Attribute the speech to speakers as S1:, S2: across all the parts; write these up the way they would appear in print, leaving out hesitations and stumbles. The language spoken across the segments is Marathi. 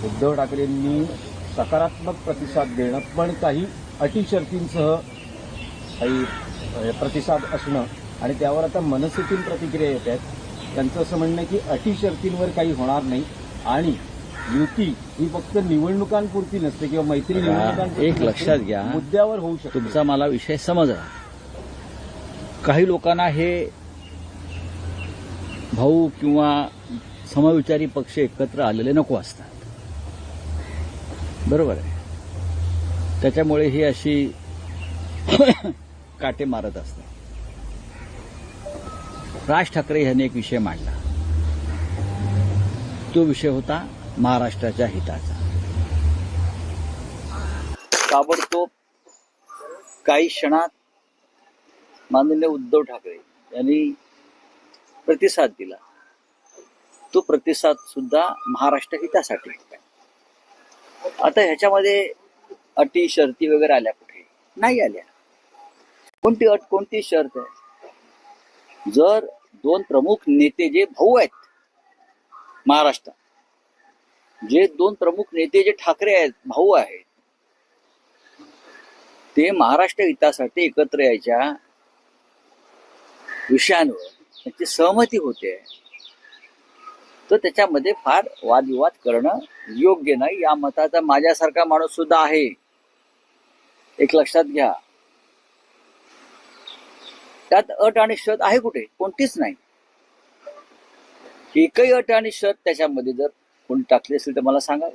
S1: उद्धव ठाकरेंनी सकारात्मक प्रतिसाद देणं, पण काही अटी शर्तींसह काही प्रतिसाद असणं आणि त्यावर आता मनसेतून प्रतिक्रिया येत आहेत. त्यांचं असं म्हणणं आहे की अटी शर्तींवर काही होणार नाही आणि युती ही फक्त निवडणुकांपुरती नसते किंवा मैत्री निवडणुकांपुरती
S2: एक लक्षात घ्या,
S1: मुद्द्यावर होऊ शकते.
S2: तुमचा मला विषय समजला. काही लोकांना हे भाऊ किंवा समविचारी पक्ष एकत्र आलेले नको असतात, बरोबर आहे. त्याच्यामुळे ही अशी काटे मारत असतात. राज ठाकरे यांनी एक विषय मांडला, तो विषय होता महाराष्ट्राच्या हिताचा. ताबडतोब काही क्षणात माननीय उद्धव ठाकरे यांनी प्रतिसाद दिला. तो प्रतिसाद सुद्धा महाराष्ट्र हितासाठी. आता ह्याच्यामध्ये अटी शर्ती वगैरे आल्या कुठे? नाही आल्या. कोणती अट कोणती शर्त आहे? जर दोन प्रमुख नेते जे भाऊ आहेत महाराष्ट्रात, जे दोन प्रमुख नेते जे ठाकरे आहेत भाऊ आहेत, ते महाराष्ट्र हितासाठी एकत्र यायच्या विषयांवर त्यांची सहमती होते, तर त्याच्यामध्ये फार वादविवाद करणं योग्य नाही. या मताचा माझ्यासारखा माणूस सुद्धा आहे, एक लक्षात घ्या. त्यात अट आणि शर्त आहे कुठे? कोणतीच नाही. एकही अट आणि शर्त त्याच्यामध्ये जर कोणी टाकली असेल तर मला सांगा.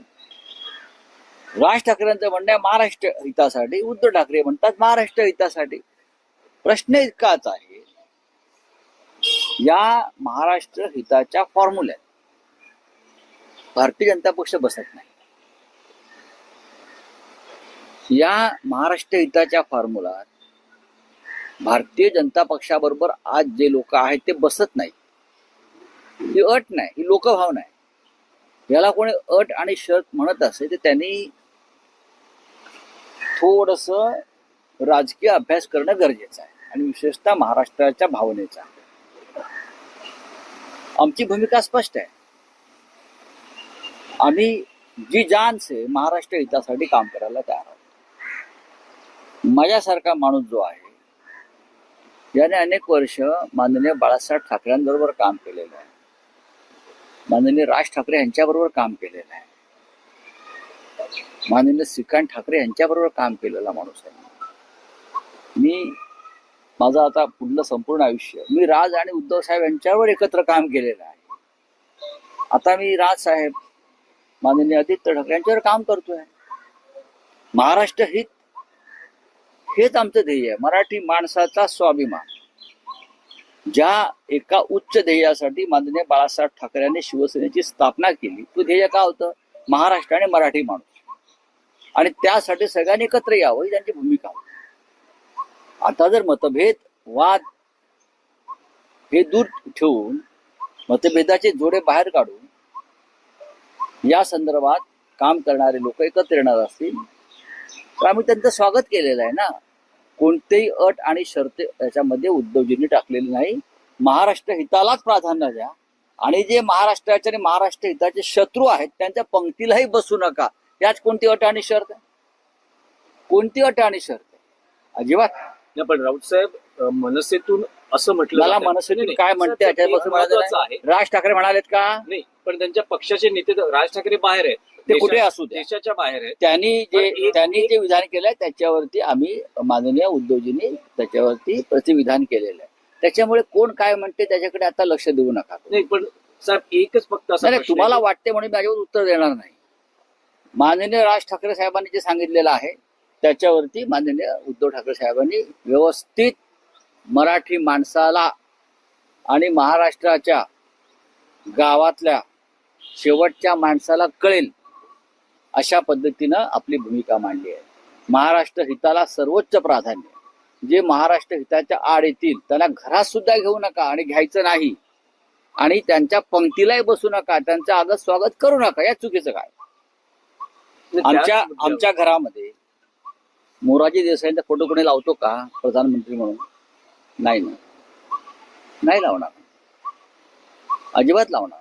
S2: राज ठाकरेंचं म्हणणं आहे महाराष्ट्र हितासाठी, उद्धव ठाकरे म्हणतात महाराष्ट्र हितासाठी. प्रश्न इतकाच आहे, या महाराष्ट्र हिताच्या फॉर्म्युल्यात भारतीय जनता पक्ष बसत नाही. या महाराष्ट्र हिताच्या फॉर्म्युल्यात भारतीय जनता पक्षाबरोबर आज जे लोक आहेत ते बसत नाही. ही अट नाही, ही लोकभावना आहे. याला कोणी अट आणि शर्त म्हणत असेल तर त्यांनी थोडस राजकीय अभ्यास करणं गरजेचं आहे, आणि विशेषतः महाराष्ट्राच्या भावनेचा. आमची भूमिका स्पष्ट आहे. आम्ही जी जान से महाराष्ट्र हितासाठी काम करायला तयार आहोत. माझ्यासारखा माणूस जो आहे, याने अनेक वर्ष माननीय बाळासाहेब ठाकरेंबरोबर काम केलेलं आहे, माननीय राज ठाकरे यांच्याबरोबर काम केलेलं आहे, माननीय श्रीकांत ठाकरे यांच्याबरोबर काम केलेला माणूस आहे. मी माझं आता पुढलं संपूर्ण आयुष्य मी राज आणि उद्धव साहेब यांच्यावर एकत्र काम केलेलं आहे. आता मी राज साहेब, माननीय आदित्य ठाकरे यांच्यावर काम करतोय. महाराष्ट्र हित हेच आमचं ध्येय आहे. मराठी माणसाचा स्वाभिमान. ज्या एका उच्च ध्येयासाठी माननीय बाळासाहेब ठाकरे यांनी शिवसेनेची स्थापना केली, तो ध्येय का होतं? महाराष्ट्र आणि मराठी माणूस. आणि त्यासाठी सगळ्यांनी एकत्र यावं ही त्यांची भूमिका होती. आता जर मतभेद वाद हे दूर ठेवून मतभेदाचे जोडे बाहेर काढून या संदर्भात काम करणारे लोक एकत्र येणार असतील तर आम्ही त्यांचं स्वागत केलेलं आहे ना. कोणतेही अट आणि शर्त याच्यामध्ये उद्धवजींनी टाकलेली नाही. महाराष्ट्र हितालाच प्राधान्य द्या, आणि जे महाराष्ट्राचे आणि महाराष्ट्र हिताचे शत्रू आहेत त्यांच्या पंक्तीलाही बसू नका. याच कोणती अट आणि शर्त आहे? कोणती अट आणि शर्त आहे? अजिबात.
S3: पण राऊत साहेब, मनसेतून असं म्हटलं,
S2: मला मनसेतून काय म्हणते याच्यापासून राज ठाकरे म्हणालेत का?
S3: नाही, पण त्यांच्या पक्षाचे नेते राज ठाकरे बाहेर आहेत,
S2: ते कुठे असू दे,
S3: देशाच्या बाहेर आहेत.
S2: त्यांनी जे विधान केलंय त्याच्यावरती आम्ही माननीय उद्धवजींनी त्याच्यावरती प्रतिविधान केलेलं आहे. त्याच्यामुळे कोण काय म्हणते त्याच्याकडे आता लक्ष देऊ नका.
S3: नाही, पण साहेब एकच फक्त असं
S2: तुम्हाला वाटते म्हणून माझ्यावर उत्तर देणार नाही. माननीय राज ठाकरे साहेबांनी जे सांगितलेलं आहे त्याच्यावरती माननीय उद्धव ठाकरे साहेबांनी व्यवस्थित मराठी माणसाला आणि महाराष्ट्राच्या गावातल्या शेवटच्या माणसाला कळेल अशा पद्धतीनं आपली भूमिका मांडली आहे. महाराष्ट्र हिताला सर्वोच्च प्राधान्य. जे महाराष्ट्र हिताच्या आड येतील त्यांना घरात सुद्धा घेऊ नका आणि घ्यायचं नाही, आणि त्यांच्या पंक्तीलाही बसू नका, त्यांचं आगत स्वागत करू नका. या चुकीचं काय? आमच्या घरामध्ये मोरारजी देसाईंचा फोटो कोणी लावतो का प्रधानमंत्री म्हणून? नाही लावणार, अजिबात लावणार.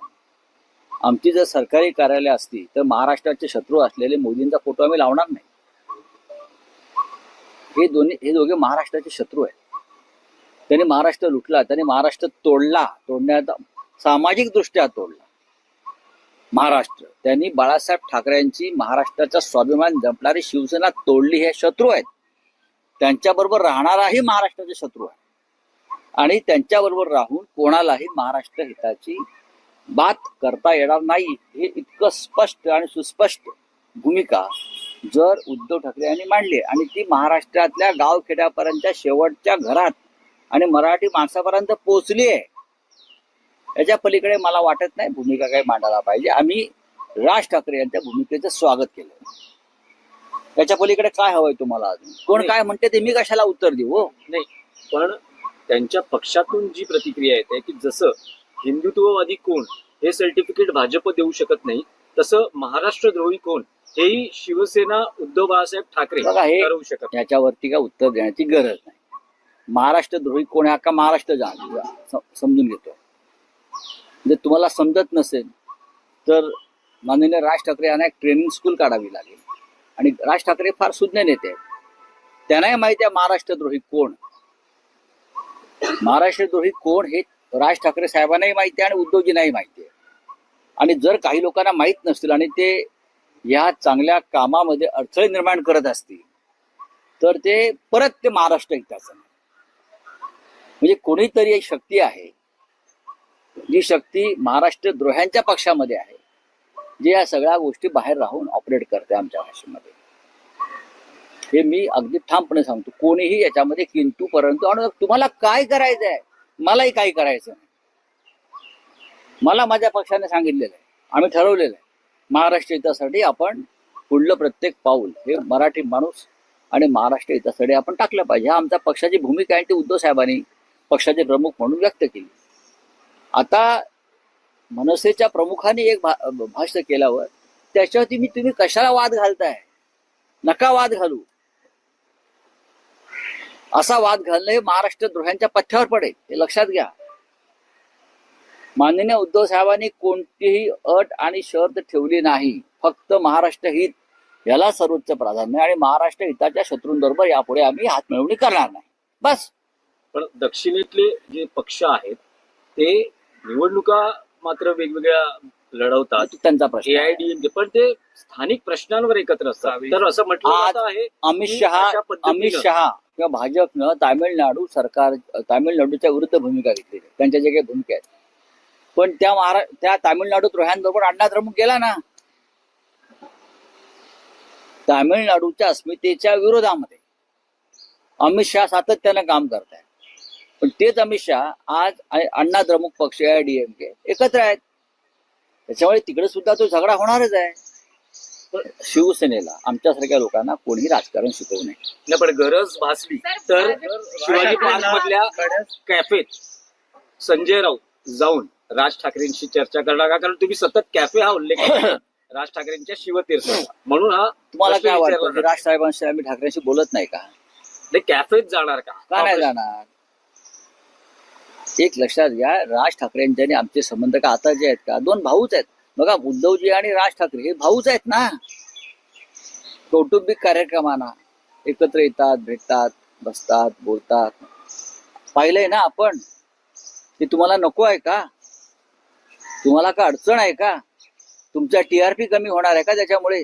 S2: आमची जर सरकारी कार्यालय असती तर महाराष्ट्राचे शत्रू असलेले मोदींचा फोटो आम्ही लावणार नाही. हे दोघे महाराष्ट्राचे शत्रू आहेत. त्यांनी महाराष्ट्र लुटला, त्यांनी महाराष्ट्र तोडण्याचा सामाजिक दृष्ट्या तोडला महाराष्ट्र. त्यांनी बाळासाहेब ठाकरेंची महाराष्ट्राचा स्वाभिमान जपणारी शिवसेना तोडली. हे शत्रू आहेत. त्यांच्याबरोबर राहणाराही महाराष्ट्राचे शत्रू आहे आणि त्यांच्याबरोबर राहून कोणालाही महाराष्ट्र हिताची बात करता येणार नाही. हे इतकं स्पष्ट आणि सुस्पष्ट भूमिका जर उद्धव ठाकरे यांनी मांडली आणि ती महाराष्ट्रातल्या गावखेड्यापर्यंतच्या शेवटच्या घरात आणि मराठी माणसापर्यंत पोहोचली आहे, याच्या पलीकडे मला वाटत नाही भूमिका काही मांडायला पाहिजे. आम्ही राज ठाकरे यांच्या भूमिकेचं स्वागत केलं. याच्या पलीकडे काय हवंय तुम्हाला अजून? कोण काय म्हणते ते मी कशाला उत्तर देऊ? हो
S3: नाही, पण त्यांच्या पक्षातून जी प्रतिक्रिया येते की जसं हिंदुत्ववादी कोण हे सर्टिफिकेट भाजप देऊ शकत नाही, तसं महाराष्ट्रद्रोही कोण हेही शिवसेना उद्धव बाळासाहेब ठाकरे
S2: बघा, हे
S3: ठरवू शकत नाही.
S2: याच्यावरती काय उत्तर देण्याची गरज नाही. महाराष्ट्रद्रोही कोण आहे का महाराष्ट्र समजून घेतो. जर तुम्हाला समजत नसेल तर माननीय राज ठाकरे यांना एक ट्रेनिंग स्कूल काढावी लागेल. आणि राज ठाकरे फार सुज्ञ नेते आहेत. त्यांनाही माहिती आहे महाराष्ट्रद्रोही कोण. महाराष्ट्रद्रोही कोण हे राज ठाकरे साहेबांनाही माहिती आहे आणि उद्धवजींनाही माहिती आहे. आणि जर काही लोकांना माहीत नसतील आणि ते या चांगल्या कामामध्ये अडथळे निर्माण करत असतील तर ते परत महाराष्ट्र हिताचं नाही. म्हणजे कोणीतरी एक शक्ती आहे, जी शक्ती महाराष्ट्र द्रोह्यांच्या पक्षामध्ये आहे, जे या सगळ्या गोष्टी बाहेर राहून ऑपरेट करते आमच्या भाषेमध्ये. हे मी अगदी ठामपणे सांगतो. कोणीही याच्यामध्ये किंतु परंतु आणि तुम्हाला काय करायचं आहे, मलाही काही करायचं नाही. मला माझ्या पक्षाने सांगितलेलं आहे, आम्ही ठरवलेलं आहे महाराष्ट्र हितासाठी आपण पुढलं प्रत्येक पाऊल हे मराठी माणूस आणि महाराष्ट्र हितासाठी आपण टाकलं पाहिजे. हा आमच्या पक्षाची भूमिका आहे. ती उद्धव साहेबांनी पक्षाचे प्रमुख म्हणून व्यक्त केली. आता मनसेच्या प्रमुखांनी एक भाष्य केल्यावर त्याच्यावरती तुम्ही कशाला वाद घालताय? नका वाद घालू. असा वाद घालणं हे महाराष्ट्र द्रोह्यांच्या पथ्यावर पडेल, हे लक्षात घ्या. माननीय उद्धव साहेबांनी कोणतीही अट आणि शर्त ठेवली नाही. फक्त महाराष्ट्र हित याला सर्वोच्च प्राधान्य आणि महाराष्ट्र हिताच्या शत्रूंबरोबर यापुढे आम्ही हातमिळवणी करणार नाही, बस.
S3: पण दक्षिणेतले जे पक्ष आहेत ते निवडणुका मात्र वेगवेगळ्या लढवतात,
S2: त्यांचा प्रश्न.
S3: AIADMK, पण ते स्थानिक प्रश्नांवर एकत्र असतात. तर असं म्हटलं जात आहे
S2: अमित शहा किंवा भाजपनं तामिळनाडूच्या विरुद्ध भूमिका घेतली. त्यांच्या जे काही भूमिका आहेत, पण त्या तामिळनाडू द्रोह्यांबरोबर अण्णा द्रमुक गेला ना. तामिळनाडूच्या अस्मितेच्या विरोधामध्ये अमित शहा सातत्यानं काम करत आहे. पण तेच अमित शहा आज अण्णा द्रमुक पक्ष AIADMK एकत्र आहेत. त्याच्यामुळे तिकडे सुद्धा तो झगडा होणारच आहे. पण शिवसेनेला आमच्यासारख्या लोकांना कोणीही राजकारण शिकवू नये.
S3: नाही, पण गरज भासली तर शिवाजी पार्क मधल्या कॅफेत संजय राऊत जाऊन राज ठाकरेंशी चर्चा करणार का? कारण तुम्ही सतत कॅफे हा उल्लेख केला राज ठाकरेंच्या शिवतीर्थ, म्हणून हा
S2: तुम्हाला काय वाटतं राज साहेबांशी आम्ही ठाकरेंशी बोलत नाही का?
S3: कॅफेत जाणार का?
S2: का नाही जाणार? एक लक्षात घ्या, राज ठाकरेंचे आणि आमचे संबंध का आता जे आहेत का, दोन भाऊच आहेत. बघा, उद्धवजी आणि राज ठाकरे हे भाऊच आहेत ना. कौटुंबिक कार्यक्रमांना एकत्र येतात, भेटतात, बसतात, बोलतात. पाहिलंय ना आपण. ते तुम्हाला नको आहे का? तुम्हाला का अडचण आहे का? तुमचा TRP कमी होणार आहे का त्याच्यामुळे?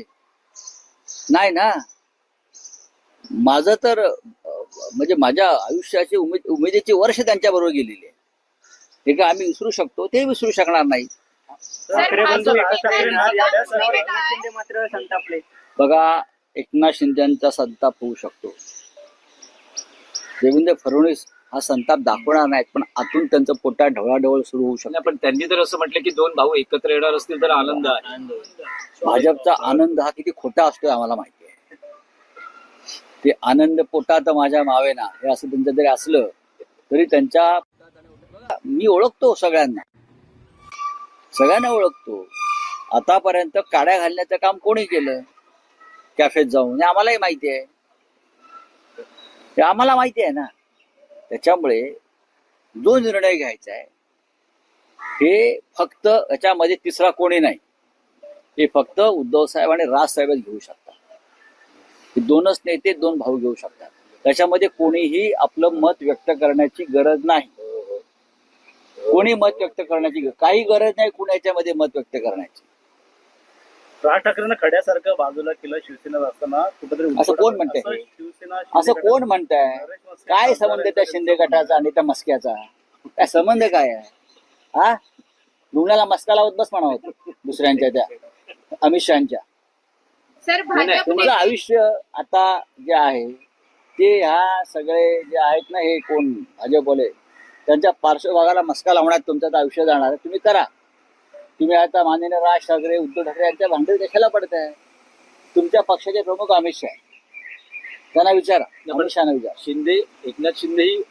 S2: नाही ना. माझं तर म्हणजे माझ्या आयुष्याची उमेदीची वर्ष त्यांच्याबरोबर गेलेली आहे. हे का आम्ही विसरू शकतो? ते विसरू शकणार नाही. बघा, एकनाथ शिंदेचा संताप होऊ शकतो, देवेंद्र फडणवीस हा संताप दाखवणार नाहीत, पण आतून त्यांचं पोटात ढवळाढवळ सुरू होऊ शकतो.
S3: पण त्यांनी तर असं म्हटलं की दोन भाऊ एकत्र येणार असतील तर आनंद आहे.
S2: भाजपचा आनंद हा किती खोटा असतोय आम्हाला माहिती आहे. ते आनंद पोटात माझ्या मावेना हे असं त्यांचं जरी असलं तरी त्यांच्या मी ओळखतो सगळ्यांना ओळखतो. आतापर्यंत काड्या घालण्याचं काम कोणी केलं कॅफेत जाऊन? हे आम्हालाही माहिती आहे. ते आम्हाला माहिती आहे ना. त्याच्यामुळे जो निर्णय घ्यायचा आहे हे फक्त याच्यामध्ये तिसरा कोणी नाही, हे फक्त उद्धव साहेब आणि राजसाहेबच घेऊ शकतात. हे दोनच नेते, दोन भाऊ घेऊ शकतात. त्याच्यामध्ये कोणीही आपलं मत व्यक्त करण्याची गरज नाही. कोणी मत व्यक्त करण्याची काही गरज नाही, कुणाच्यामध्ये मत व्यक्त करण्याची.
S4: राज ठाकरेंना खड्यासारखं बाजूला केलं शिवसेनेत असताना कुठेतरी
S2: असं कोण म्हणतंय? असं कोण म्हणताय? काय संबंध त्या शिंदे गटाचा आणि त्या मस्क्याचा? काय संबंध काय आहे? हा, रुग्णाला मस्का लावत बस म्हणावं दुसऱ्यांच्या, त्या अमित शहाच्या.
S5: सर भाजप
S2: तुमचं आयुष्य आता जे आहे ते ह्या सगळे जे आहेत ना, हे कोण भाजपवाले, त्यांच्या पार्श्वभागाला मस्का लावण्यात तुमचं आयुष्य जाणार आहे. तुम्ही करा. तुम्ही आता माननीय राज ठाकरे, उद्धव ठाकरे यांच्या भांडण कशाला पडताय? तुमच्या पक्षाचे प्रमुख अमित शहा, त्यांना विचारा, अमित शहाना विचारा.
S3: शिंदे, एकनाथ शिंदेही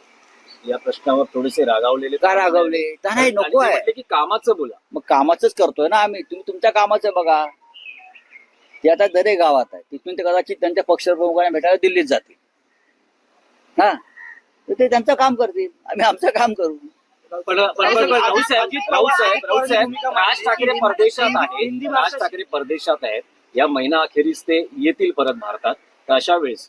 S3: या प्रश्नावर थोडेसे रागावलेले.
S2: का रागावले? त्यांना
S3: आणि
S2: नको
S3: ते
S2: आहे.
S3: म्हटले की कामाचं बोला.
S2: मग कामाचंच करतोय ना आम्ही. तुम्ही तुमच्या कामाचं बघा. ते आता दरे गावात आहे, तिथून ते कदाचित त्यांच्या पक्षप्रमुखांना भेटायला दिल्लीत जातील. हा, तर ते त्यांचं काम करतील, आम्ही आमचं काम करू.
S3: राऊसाहेब, राज ठाकरे परदेशात आहेत. राज ठाकरे परदेशात आहेत. या महिना अखेरीस ते येतील परत भारतात. तर अशा वेळेस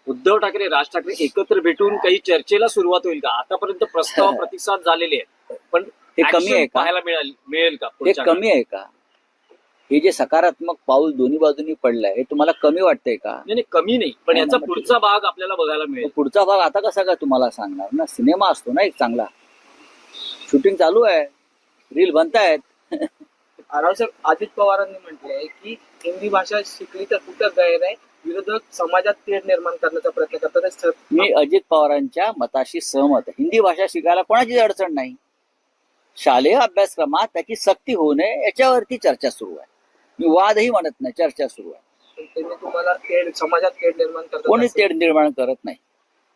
S3: उद्धव ठाकरे, राज ठाकरे एकत्र भेटून काही चर्चेला सुरुवात होईल का? आतापर्यंत प्रस्ताव प्रतिसाद झालेले आहेत, पण
S2: हे कमी आहे का?
S3: पाहायला मिळेल का?
S2: हे कमी आहे का? हे जे सकारात्मक पाऊल दोन्ही बाजूनी पडलंय, हे तुम्हाला कमी वाटतंय का?
S3: नाही, कमी नाही, पण याचा पुढचा भाग आपल्याला बघायला मिळेल.
S2: पुढचा भाग आता कसा काय तुम्हाला सांगणार ना? सिनेमा असतो ना एक चांगला, शूटिंग चालू आहे, रील बनतायत.
S6: रावसाहेब, अजित पवारांनी म्हटलंय की हिंदी भाषा शिकली तर कुठं गैर आहे, विरोधक समाजात तेढ निर्माण करण्याचा प्रयत्न करतात.
S2: मी अजित पवारांच्या मताशी सहमत आहे. हिंदी भाषा शिकायला कोणाचीच अडचण नाही. शालेय अभ्यासक्रमात त्याची सक्ती होऊ नये याच्यावरती चर्चा सुरू आहे. मी वादही म्हणत नाही, चर्चा सुरू आहे.
S6: त्यांनी तुम्हाला समाजात तेढ निर्माण करतात.
S2: कोणीच तेढ निर्माण करत नाही.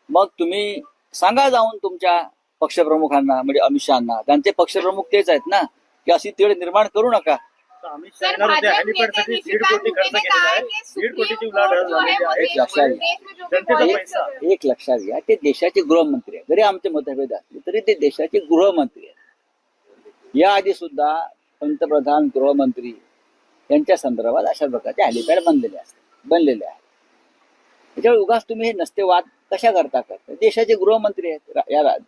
S2: मग तुम्ही सांगा जाऊन तुमच्या पक्षप्रमुखांना, म्हणजे अमित शहाना, त्यांचे पक्षप्रमुख तेच आहेत ना, की अशी तेढ निर्माण करू नका.
S4: अमित शहा येणार होते, हेलिपॅडसाठी 1.5 कोटी खर्च केलेला आहे. 1.5 कोटीची उलाढाल झालेली आहे.
S2: एक लक्षात घ्या,
S4: जनतेचा पैसा.
S2: एक लक्षात घ्या, ते देशाचे गृहमंत्री आहेत. जरी आमचे मतभेद असले तरी ते देशाचे गृहमंत्री आहेत. याआधी सुद्धा पंतप्रधान, गृहमंत्री यांच्या संदर्भात अशा प्रकारचे हेलिपॅड बनलेले आहेत. त्याच्यामुळे उगाच तुम्ही हे नसते वाद कशा करता? देशाचे गृहमंत्री आहेत.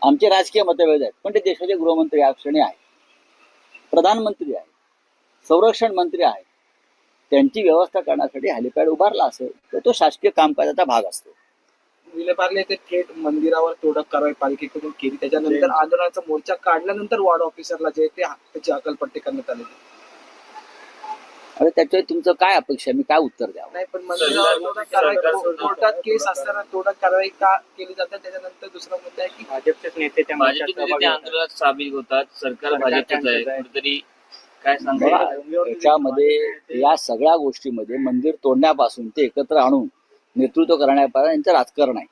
S2: आमचे राजकीय मतभेद आहेत, पण ते देशाचे गृहमंत्री या क्षणी आहेत, प्रधानमंत्री आहेत, संरक्षण मंत्री आहेत. त्यांची व्यवस्था करण्यासाठी हेलिपॅड उभारला असेल तर तो शासकीय कामकाजाचा भाग असतो.
S6: विलेपार्ले ते थेट मंदिरावर तोडक कारवाई पालिकेकडून केली. त्याच्यानंतर आंदोलनाचा मोर्चा काढल्यानंतर वॉर्ड ऑफिसरला जे ते त्याची हकालपट्टी करण्यात आली.
S2: अरे त्याच्यावर तुमचं काय अपेक्षा? मी काय उत्तर द्यावं?
S6: नाही, पण मंदिरावर तोडक कारवाई, कोर्टात केस असताना तोडक कारवाई का केली जाते? त्याच्यानंतर दुसरा मुद्दा आहे की
S4: भाजपचेच नेते त्या
S7: आंदोलनात सामील होतात. सरकार भाजपचंच आहे, कुठेतरी काय
S2: बघा, याच्यामध्ये या सगळ्या गोष्टीमध्ये मंदिर तोडण्यापासून ते एकत्र आणून नेतृत्व करण्यापासून यांचं राजकारण आहे.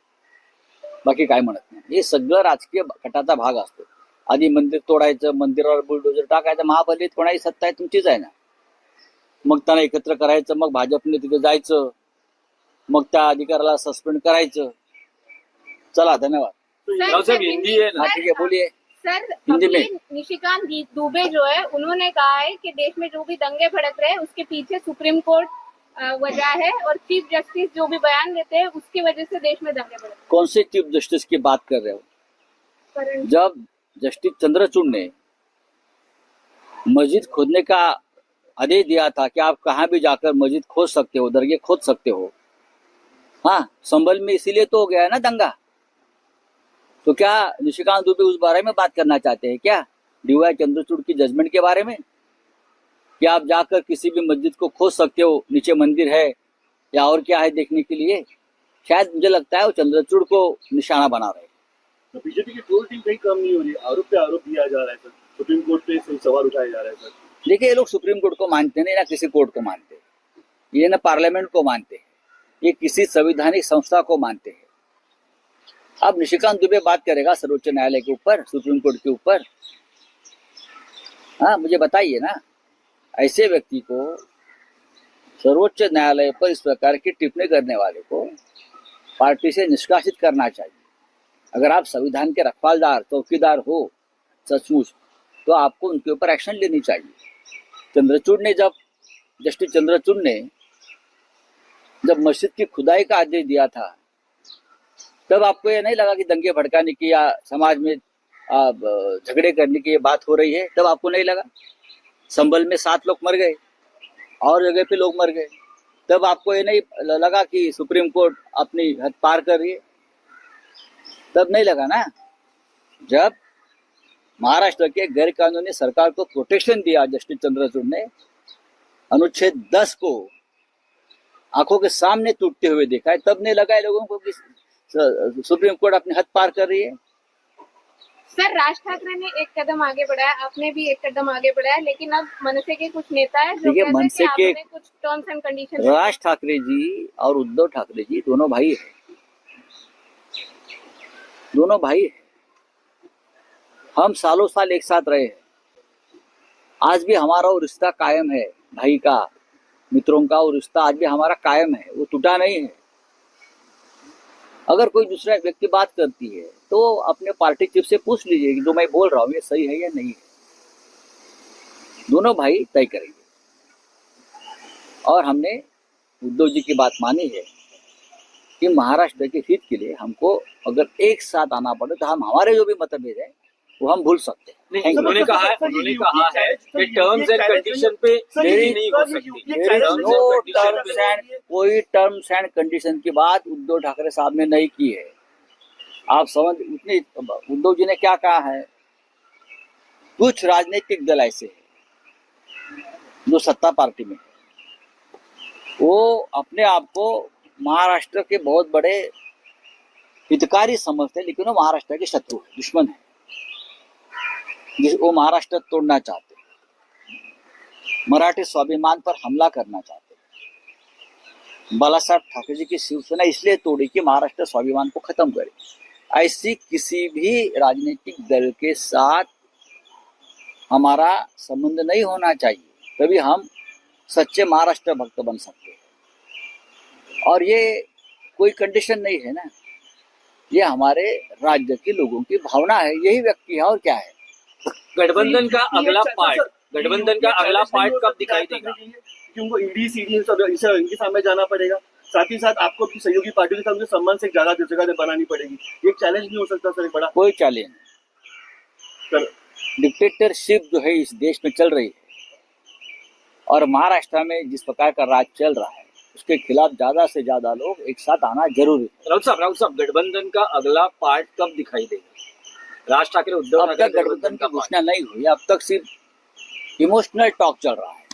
S2: बाकी काय म्हणत नाही. हे सगळं राजकीय गटाचा भाग असतो. आधी मंदिर तोडायचं, मंदिरावर बुलडोजर टाकायचं, महापालिकेत कोणाची सत्ता आहे? तुमचीच आहे ना. मग त्यांना एकत्र करायचं, मग भाजपने तिथे जायचं, मग त्या अधिकाऱ्याला सस्पेंड करायचं. चला, धन्यवाद.
S3: रावसाहेब, हिंदी आहे ना?
S2: ठीक है, बोलिए.
S5: सर,
S2: हिंदी में।
S5: निशिकांत दुबे जो है, उन्होंने कहा है कि देश में जो भी दंगे भड़क रहे हैं उसके पीछे सुप्रीम कोर्ट वजह है, और चीफ जस्टिस जो भी बयान देते हैं उसकी वजह से देश में दंगे भड़क।
S2: कौन से चीफ जस्टिस की बात कर रहे हो? जब जस्टिस चंद्रचूड़ ने मस्जिद खोदने का आदेश दिया था कि आप कहाँ भी जाकर मस्जिद खोद सकते हो, दरगाह खोद सकते हो, हाँ, संभल में इसीलिए तो हो गया है ना दंगा। तो क्या निशिकांत दुबे उस बारे में बात करना चाहते हैं क्या? डीवाई चंद्रचूड़ की जजमेंट के बारे में, कि आप जाकर किसी भी मस्जिद को खोद सकते हो, नीचे मंदिर है या और क्या है देखने के लिए? शायद मुझे लगता है वो चंद्रचूड़ को निशाना बना रहे हैं।
S8: तो बीजेपी की ट्रोल टीम कहीं कम नहीं हो रही है, आरोप पे आरोप दिया जा रहा है सर, सुप्रीम कोर्ट पे सवाल उठाए जा रहे हैं सर।
S2: देखिए, ये लोग सुप्रीम कोर्ट को मानते नहीं, ना किसी कोर्ट को मानते, ये ना पार्लियामेंट को मानते हैं, ये किसी संवैधानिक संस्था को मानते हैं। अब निशिकांत दुबे बात करेगा सर्वोच्च न्यायालय के ऊपर, सुप्रीम कोर्ट के ऊपर? हाँ, मुझे बताइए ना। ऐसे व्यक्ति को, सर्वोच्च न्यायालय पर इस प्रकार की टिप्पणी करने वाले को पार्टी से निष्कासित करना चाहिए। अगर आप संविधान के रखवालदार, चौकीदार हो सचमुच, तो आपको उनके ऊपर एक्शन लेनी चाहिए। जस्टिस चंद्रचूड़ ने जब मस्जिद की खुदाई का आदेश दिया था, तब आपको ये नहीं लगा कि दंगे भड़काने की या समाज में झगड़े करने की ये बात हो रही है? तब आपको नहीं लगा? संभल में 7 लोग मर गए और जगह पे लोग मर गए, तब आपको ये नहीं लगा कि सुप्रीम कोर्ट अपनी हद पार कर रही है? तब नहीं लगा ना। जब महाराष्ट्र के गैर कानूनी सरकार को प्रोटेक्शन दिया जस्टिस चंद्रचूड़ ने, अनुच्छेद 10 को आंखों के सामने टूटते हुए देखा है, तब नहीं लगा है लोगों को कि सुप्रीम कोर्ट अपनी हद पार कर रही है?
S5: सर, राज ठाकरे ने एक कदम आगे बढ़ाया, आपने भी एक कदम आगे बढ़ाया, लेकिन अब मनसे के कुछ नेता है जो
S2: देखिए,
S5: कहते हैं
S2: मनसे
S5: कि
S2: के
S5: आपने कुछ terms end condition
S2: Raj Thackeray ji और उद्धव ठाकरे जी दोनों भाई हैं, दोनों भाई हैं। हम सालों साल एक साथ रहे हैं, आज भी हमारा वो रिश्ता कायम है, भाई का, मित्रों का वो रिश्ता आज भी हमारा कायम है, वो टूटा नहीं है। अगर कोई दूसरा व्यक्ति बात करती है तो अपने पार्टी चीफ से पूछ लीजिए कि जो मैं बोल रहा हूँ ये सही है या नहीं है। दोनों भाई तय करेंगे। और हमने उद्धव जी की बात मानी है कि महाराष्ट्र के हित के लिए हमको अगर एक साथ आना पड़े तो हम हमारे जो भी मतभेद है वो हम भूल सकते हैं।
S3: नहीं, उन्होंने कहा है कि टर्म्स एंड कंडीशन पे देरी नहीं हो सकती।
S2: कोई टर्म्स एंड कंडीशन की बात उद्धव ठाकरे साहब ने नहीं की है। आप समझ, उद्धव जी ने क्या कहा है? कुछ राजनीतिक दल ऐसे हैं जो सत्ता पार्टी में है, वो अपने आप को महाराष्ट्र के बहुत बड़े हितकारी समझते हैं, लेकिन वो महाराष्ट्र के शत्रु है, दुश्मन है, वो महाराष्ट्र तोड़ना चाहते हैं, मराठी स्वाभिमान पर हमला करना चाहते हैं। बालासाहेब ठाकरे जी की शिवसेना इसलिए तोड़ी कि महाराष्ट्र स्वाभिमान को खत्म करे। ऐसी किसी भी राजनीतिक दल के साथ हमारा संबंध नहीं होना चाहिए, तभी हम सच्चे महाराष्ट्र भक्त बन सकते हैं। और ये कोई कंडीशन नहीं है ना, ये हमारे राज्य के लोगों की भावना है, यही व्यक्ति है और क्या है।
S3: गठबंधन का अगला पार्ट कब दिखाई देगा?
S8: कि उनको ईडी सीडी इनके सामने जाना पड़ेगा, साथ ही साथ आपको अपनी सहयोगी पार्टी के सामने सम्मान से ज्यादा जगह बनानी पड़ेगी। एक चैलेंज नहीं हो सकता सर? एक बड़ा
S2: कोई चैलेंज नहीं। डिक्टेटरशिप जो है इस देश में चल रही है और महाराष्ट्र में जिस प्रकार का राज चल रहा है, उसके खिलाफ ज्यादा से ज्यादा लोग एक साथ आना जरूरी है।
S3: राउत साहब, गठबंधन का अगला पार्ट कब दिखाई देगा? राज ठाकरे उद्धव
S2: अब तक गठबंधन की घोषणा नहीं हुई, अब तक सिर्फ इमोशनल टॉक चल रहा है।